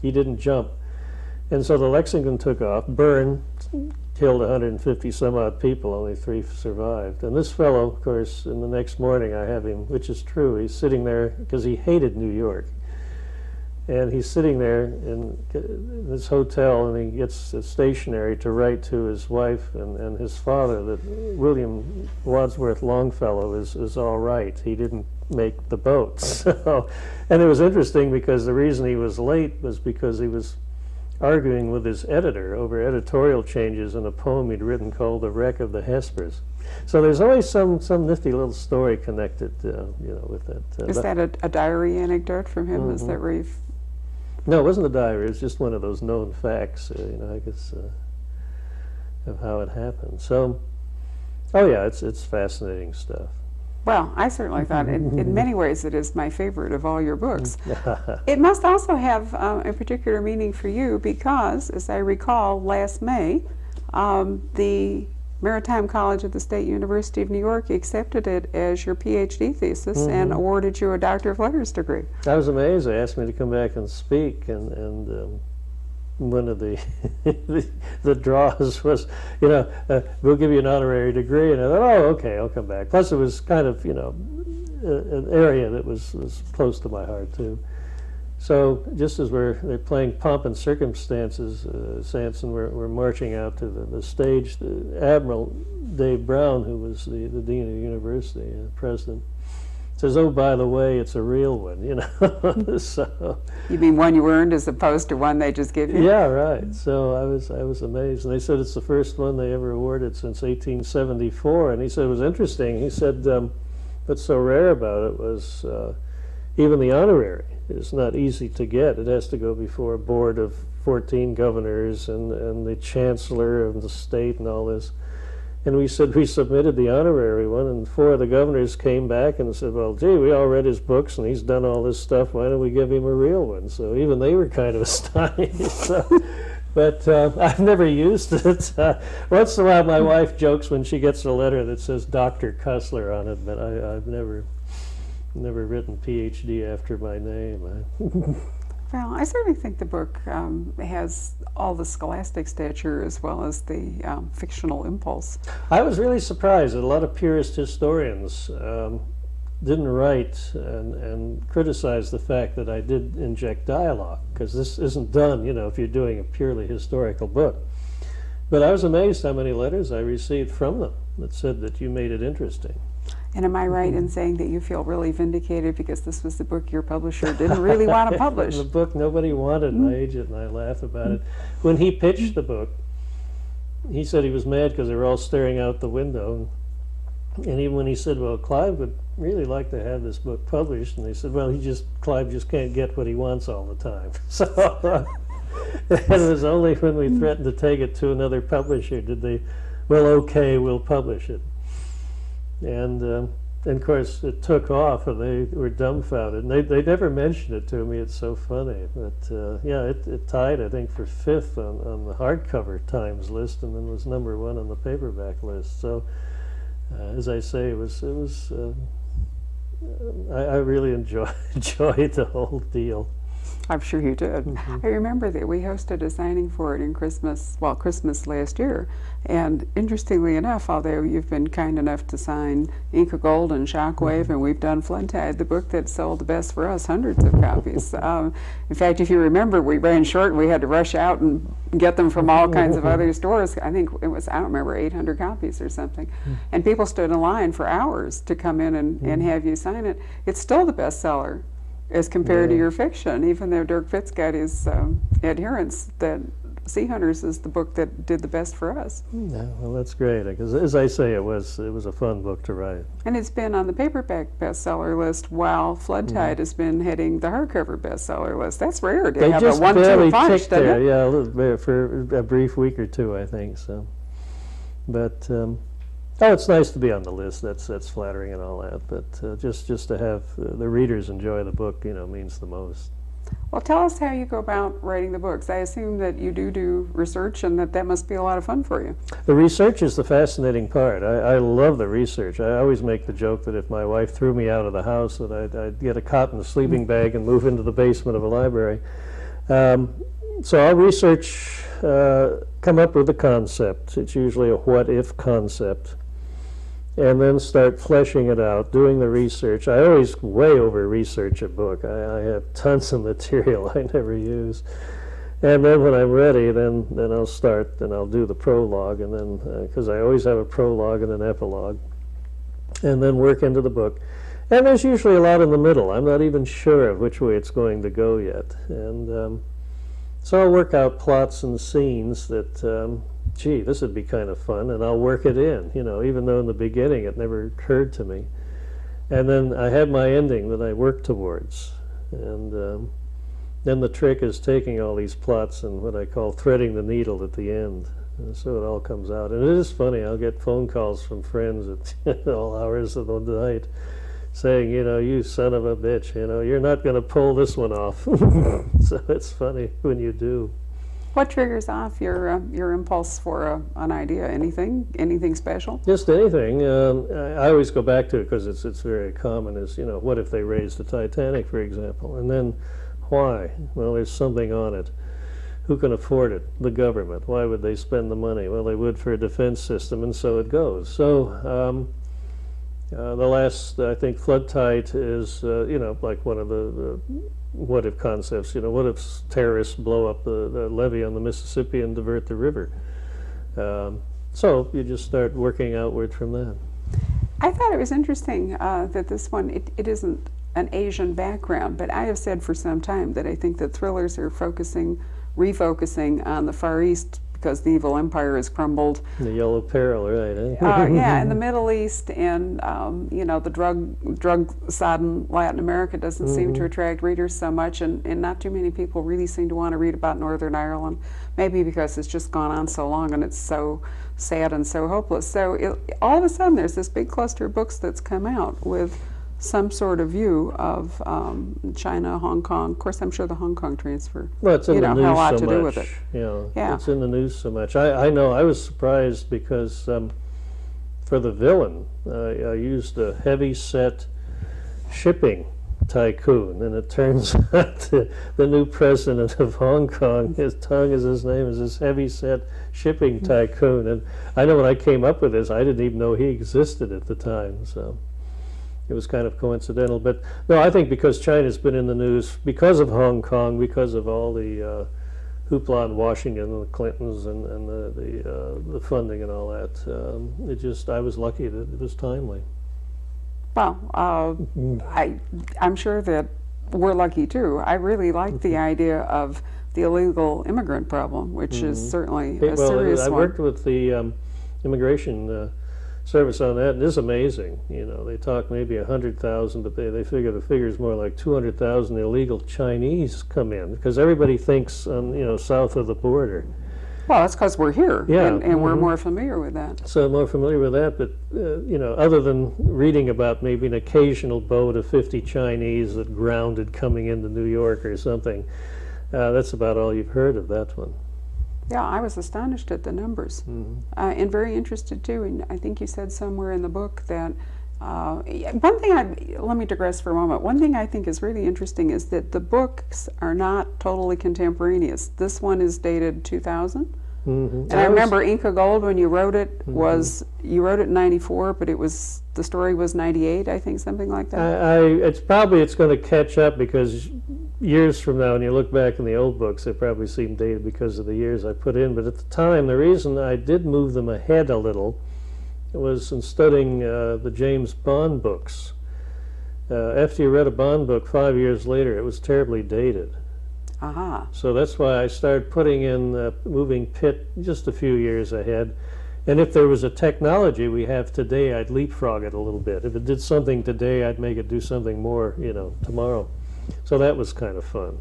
he didn't jump. And so the Lexington took off, burned, killed 150 some odd people, only 3 survived. And this fellow, of course, in the next morning I have him, which is true, he's sitting there because he hated New York. And he's sitting there in this hotel, and he gets stationery to write to his wife and his father that William Wadsworth Longfellow is all right. He didn't make the boat. So, and it was interesting because the reason he was late was because he was arguing with his editor over editorial changes in a poem he'd written called The Wreck of the Hespers. So there's always some nifty little story connected, with that. Is that a diary anecdote from him? Is that where you've... No, it wasn't a diary. It was just one of those known facts, I guess, of how it happened. So, oh yeah, it's fascinating stuff. Well, I certainly thought, in many ways, it is my favorite of all your books. It must also have a particular meaning for you because, as I recall, last May, the Maritime College of the State University of New York accepted it as your PhD thesis and awarded you a Doctor of Letters degree. I was amazed. They asked me to come back and speak, and one of the the draws was, we'll give you an honorary degree, and I thought, oh, okay, I'll come back. Plus, it was kind of, an area that was close to my heart too. So just as they're playing Pomp and Circumstances, Sanson, we're marching out to the stage. The Admiral Dave Brown, who was the dean of the university, president, says, "Oh, by the way, it's a real one," So. You mean one you earned as opposed to one they just give you? Yeah, right. So I was amazed, and they said it's the first one they ever awarded since 1874. And he said it was interesting. He said what's so rare about it was even the honorary is not easy to get. It has to go before a board of 14 governors and the chancellor of the state and all this. And we said we submitted the honorary one, and 4 of the governors came back and said, well, gee, we all read his books and he's done all this stuff, why don't we give him a real one? So even they were kind of astonished. But I've never used it. Once in a while my wife jokes when she gets a letter that says Dr. Cussler on it, but I've never written PhD after my name. Well, I certainly think the book has all the scholastic stature as well as the fictional impulse. I was really surprised that a lot of purist historians didn't write and criticize the fact that I did inject dialogue, because this isn't done, if you're doing a purely historical book. But I was amazed how many letters I received from them that said that you made it interesting. And am I right in saying that you feel really vindicated because this was the book your publisher didn't really want to publish? The book nobody wanted, my agent and I laugh about it. When he pitched the book, he said he was mad because they were all staring out the window. And even when he said, well, Clive would really like to have this book published, and they said, well, Clive just can't get what he wants all the time. So it was only when we threatened to take it to another publisher did they, well, okay, we'll publish it. And of course, it took off, and they were dumbfounded. And they never mentioned it to me. It's so funny. But yeah, it tied, I think, for 5th on the hardcover Times list, and then was #1 on the paperback list. So, as I say, I really enjoyed the whole deal. I'm sure you did. I remember that we hosted a signing for it in Christmas last year. And interestingly enough, although you've been kind enough to sign Inca Gold and Shockwave, and we've done Flood Tide, the book that sold the best for us, hundreds of copies. In fact, if you remember, we ran short and we had to rush out and get them from all kinds of other stores. I think it was, I don't remember, 800 copies or something. And people stood in line for hours to come in and have you sign it. It's still the bestseller as compared to your fiction, even though Dirk Fitz got his adherence that Sea Hunters is the book that did the best for us. Yeah, well, that's great, because as I say, it was a fun book to write. And it's been on the paperback bestseller list while Flood Tide has been hitting the hardcover bestseller list. That's rare to have a 1-2 punch, doesn't it? Yeah, a little bit, for a brief week or two, I think. So, but oh, it's nice to be on the list. That's flattering and all that. But just to have the readers enjoy the book, means the most. Well, tell us how you go about writing the books. I assume that you do research, and that must be a lot of fun for you. The research is the fascinating part. I love the research. I always make the joke that if my wife threw me out of the house, that I'd get a cotton sleeping bag and move into the basement of a library. So I'll research, come up with a concept. It's usually a what-if concept, and then start fleshing it out, doing the research. I always way over-research a book. I have tons of material I never use. And then when I'm ready, then I'll start, and I'll do the prologue, and then, because I always have a prologue and an epilogue, and then work into the book. And there's usually a lot in the middle. I'm not even sure of which way it's going to go yet. And so I'll work out plots and scenes that, gee, this would be kind of fun, and I'll work it in, you know, even though in the beginning it never occurred to me. And then I have my ending that I work towards. And then the trick is taking all these plots and what I call threading the needle at the end. And so it all comes out. And it is funny, I'll get phone calls from friends at all hours of the night saying, you know, you son of a bitch, you know, you're not going to pull this one off. So it's funny when you do. What triggers off your impulse for an idea? Anything special? Just anything. I always go back to it because it's very common. Is, you know, what if they raised the Titanic, for example, and then why? Well, there's something on it. Who can afford it? The government. Why would they spend the money? Well, they would for a defense system, and so it goes. So the last, I think, flood tide is, you know, like one of the what-if concepts. You know, what if terrorists blow up the levee on the Mississippi and divert the river? So you just start working outward from that. I thought it was interesting that this one, it isn't an Asian background, but I have said for some time that I think that thrillers are refocusing on the Far East because the evil empire has crumbled. The Yellow Peril, right? Yeah, in the Middle East, and you know, the drug-sodden Latin America doesn't seem to attract readers so much, and not too many people really seem to want to read about Northern Ireland, maybe because it's just gone on so long and it's so sad and so hopeless. So all of a sudden there's this big cluster of books that's come out with some sort of view of China, Hong Kong. Of course, I'm sure the Hong Kong transfer, well, it's in the news had a lot so to do much. with it. Yeah, it's in the news so much. I know. I was surprised because for the villain, I used a heavy-set shipping tycoon, and it turns out the new president of Hong Kong, his tongue is his name, is this heavy-set shipping tycoon. And I know when I came up with this, I didn't even know he existed at the time. So it was kind of coincidental. But no, I think because China's been in the news because of Hong Kong, because of all the hoopla in Washington and the Clintons and the funding and all that, I was lucky that it was timely. Well, I'm sure that we're lucky too. I really like the idea of the illegal immigrant problem, which is certainly a serious one. I worked with the immigration service on that, and it's amazing. You know, they talk maybe 100,000, but they figure the figure is more like 200,000 illegal Chinese come in, because everybody thinks, you know, south of the border. Well, that's because we're here, yeah, and we're more familiar with that. So more familiar with that, but you know, other than reading about maybe an occasional boat of 50 Chinese that grounded coming into New York or something, that's about all you've heard of that one. Yeah, I was astonished at the numbers, and very interested too. And I think you said somewhere in the book that one thing let me digress for a moment. One thing I think is really interesting is that the books are not totally contemporaneous. This one is dated 2000, and I remember Inca Gold, when you wrote it, you wrote it in '94, but the story was '98, I think, something like that. It's going to catch up, because years from now, when you look back in the old books, they probably seem dated because of the years I put in. But at the time, the reason I did move them ahead a little was in studying the James Bond books. After you read a Bond book 5 years later, it was terribly dated. So that's why I started putting in, moving Pitt just a few years ahead. And if there was a technology we have today, I'd leapfrog it a little bit. If it did something today, I'd make it do something more, you know, tomorrow. So that was kind of fun.